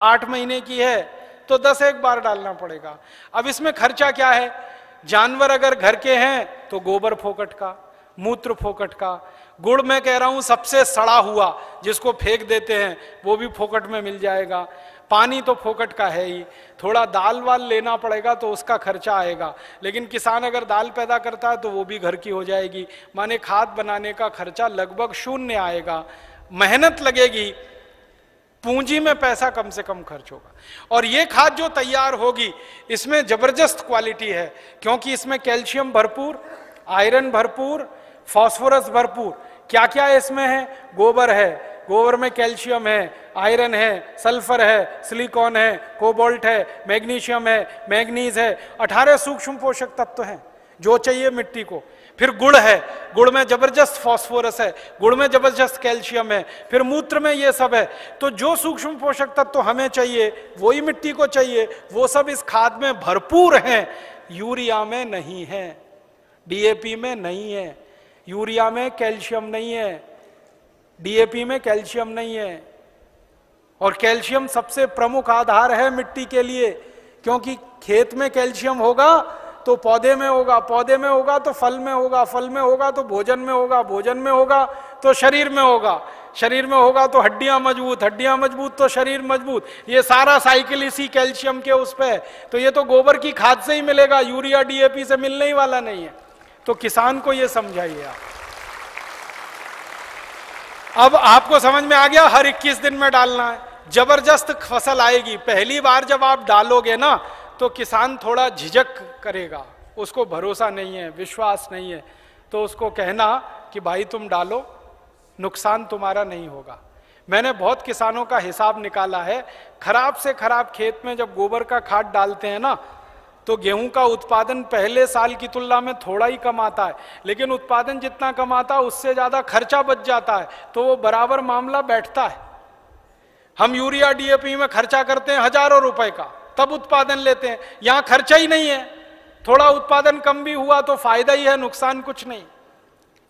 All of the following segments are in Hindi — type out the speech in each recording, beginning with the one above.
8 महीने की है तो 10 एक बार डालना पड़ेगा। अब इसमें खर्चा क्या है? जानवर अगर घर के हैं तो गोबर फोकट का, मूत्र फोकट का, गुड़ मैं कह रहा हूं सबसे सड़ा हुआ जिसको फेंक देते हैं वो भी फोकट में मिल जाएगा, पानी तो फोकट का है ही, थोड़ा दाल वाल लेना पड़ेगा तो उसका खर्चा आएगा, लेकिन किसान अगर दाल पैदा करता है तो वो भी घर की हो जाएगी। माने खाद बनाने का खर्चा लगभग शून्य आएगा, मेहनत लगेगी, पूंजी में पैसा कम से कम खर्च होगा। और ये खाद जो तैयार होगी इसमें जबरदस्त क्वालिटी है, क्योंकि इसमें कैल्शियम भरपूर, आयरन भरपूर, फास्फोरस भरपूर। क्या क्या इसमें है? गोबर है, गोबर में कैल्शियम है, आयरन है, सल्फर है, सिलिकॉन है, कोबाल्ट है, मैग्नीशियम है, मैग्नीज है, 18 सूक्ष्म पोषक तत्व हैं जो चाहिए मिट्टी को। फिर गुड़ है, गुड़ में जबरदस्त फास्फोरस है, गुड़ में जबरदस्त कैल्शियम है, फिर मूत्र में ये सब है। तो जो सूक्ष्म पोषक तत्व हमें चाहिए वही मिट्टी को चाहिए, वो सब इस खाद में भरपूर हैं। यूरिया में नहीं है, डीएपी में नहीं है, यूरिया में कैल्शियम नहीं है, डीएपी में कैल्शियम नहीं है। और कैल्शियम सबसे प्रमुख आधार है मिट्टी के लिए, क्योंकि खेत में कैल्शियम होगा तो पौधे में होगा, पौधे में होगा तो फल में होगा, फल में होगा तो भोजन में होगा, भोजन में होगा तो शरीर में होगा, शरीर में होगा तो हड्डियां मजबूत, हड्डियां मजबूत तो शरीर मजबूत। ये सारा साइकिल इसी कैल्शियम के उस पे है। तो ये तो गोबर की खाद से ही मिलेगा, यूरिया डीएपी से मिलने ही वाला नहीं है। तो किसान को ये समझाइए आप। अब आपको समझ में आ गया, हर 21 दिन में डालना है, जबरदस्त फसल आएगी। पहली बार जब आप डालोगे ना तो किसान थोड़ा झिझक करेगा, उसको भरोसा नहीं है, विश्वास नहीं है, तो उसको कहना कि भाई तुम डालो, नुकसान तुम्हारा नहीं होगा। मैंने बहुत किसानों का हिसाब निकाला है, खराब से खराब खेत में जब गोबर का खाद डालते हैं ना तो गेहूं का उत्पादन पहले साल की तुलना में थोड़ा ही कम आता है, लेकिन उत्पादन जितना कम आता है उससे ज्यादा खर्चा बच जाता है, तो वो बराबर मामला बैठता है। हम यूरिया डीएपी में खर्चा करते हैं हजारों रुपए का, तब उत्पादन लेते हैं, यहां खर्चा ही नहीं है, थोड़ा उत्पादन कम भी हुआ तो फायदा ही है, नुकसान कुछ नहीं,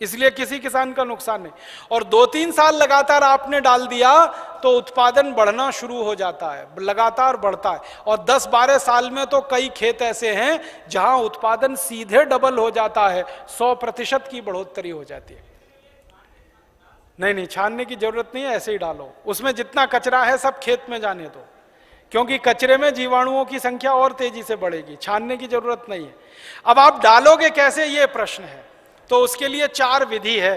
इसलिए किसी किसान का नुकसान नहीं। और 2-3 साल लगातार आपने डाल दिया तो उत्पादन बढ़ना शुरू हो जाता है, लगातार बढ़ता है। और 10-12 साल में तो कई खेत ऐसे हैं जहां उत्पादन सीधे डबल हो जाता है, 100% की बढ़ोतरी हो जाती है। नहीं, छानने की जरूरत नहीं है, ऐसे ही डालो, उसमें जितना कचरा है सब खेत में जाने दो, क्योंकि कचरे में जीवाणुओं की संख्या और तेजी से बढ़ेगी, छानने की जरूरत नहीं है। अब आप डालोगे कैसे, ये प्रश्न है। तो उसके लिए 4 विधि है।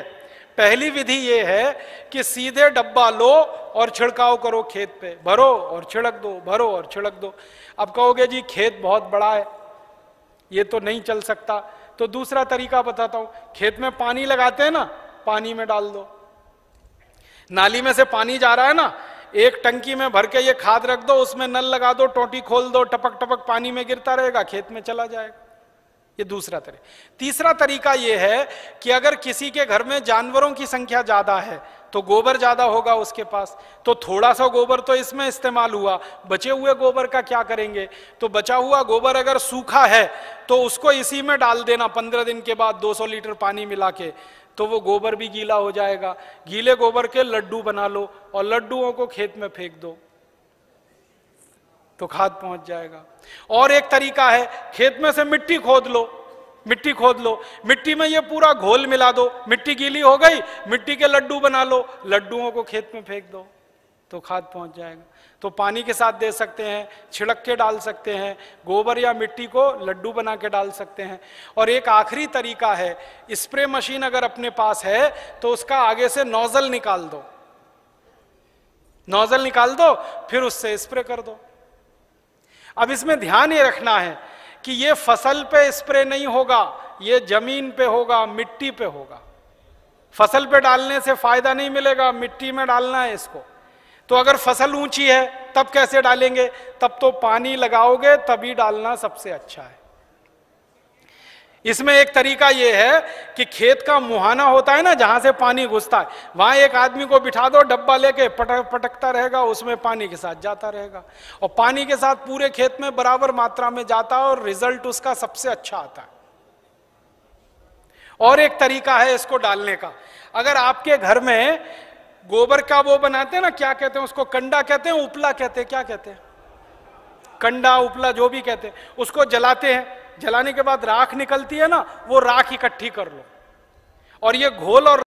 पहली विधि ये है कि सीधे डब्बा लो और छिड़काव करो, खेत पे भरो और छिड़क दो, भरो और छिड़क दो। अब कहोगे जी खेत बहुत बड़ा है, ये तो नहीं चल सकता, तो दूसरा तरीका बताता हूं। खेत में पानी लगाते हैं ना, पानी में डाल दो, नाली में से पानी जा रहा है ना, एक टंकी में भर के ये खाद रख दो, उसमें नल लगा दो, टोटी खोल दो, टपक टपक पानी में गिरता रहेगा, खेत में चला जाएगा। ये दूसरा तरीका। तीसरा तरीका ये है कि अगर किसी के घर में जानवरों की संख्या ज्यादा है तो गोबर ज्यादा होगा उसके पास, तो थोड़ा सा गोबर तो इसमें इस्तेमाल हुआ, बचे हुए गोबर का क्या करेंगे? तो बचा हुआ गोबर अगर सूखा है तो उसको इसी में डाल देना 15 दिन के बाद 200 लीटर पानी मिला के, तो वो गोबर भी गीला हो जाएगा। गीले गोबर के लड्डू बना लो और लड्डुओं को खेत में फेंक दो तो खाद पहुंच जाएगा। और एक तरीका है, खेत में से मिट्टी खोद लो, मिट्टी खोद लो, मिट्टी में ये पूरा घोल मिला दो, मिट्टी गीली हो गई, मिट्टी के लड्डू बना लो, लड्डुओं को खेत में फेंक दो तो खाद पहुंच जाएगा। तो पानी के साथ दे सकते हैं, छिड़क के डाल सकते हैं, गोबर या मिट्टी को लड्डू बना के डाल सकते हैं। और एक आखिरी तरीका है, स्प्रे मशीन अगर अपने पास है तो उसका आगे से नोजल निकाल दो, नोजल निकाल दो, फिर उससे स्प्रे कर दो। अब इसमें ध्यान ये रखना है कि ये फसल पे स्प्रे नहीं होगा, ये जमीन पे होगा, मिट्टी पे होगा। फसल पे डालने से फायदा नहीं मिलेगा, मिट्टी में डालना है इसको। तो अगर फसल ऊंची है तब कैसे डालेंगे? तब तो पानी लगाओगे तभी डालना सबसे अच्छा है। इसमें एक तरीका यह है कि खेत का मुहाना होता है ना, जहां से पानी घुसता है, वहां एक आदमी को बिठा दो, डब्बा लेके पटकता रहेगा, उसमें पानी के साथ जाता रहेगा और पानी के साथ पूरे खेत में बराबर मात्रा में जाता है और रिजल्ट उसका सबसे अच्छा आता है। और एक तरीका है इसको डालने का, अगर आपके घर में गोबर का वो बनाते हैं ना, क्या कहते हैं उसको, कंडा कहते हैं, उपला कहते हैं, क्या कहते हैं, कंडा उपला जो भी कहते हैं, उसको जलाते हैं। जलाने के बाद राख निकलती है ना, वो राख इकट्ठी कर लो और ये घोल और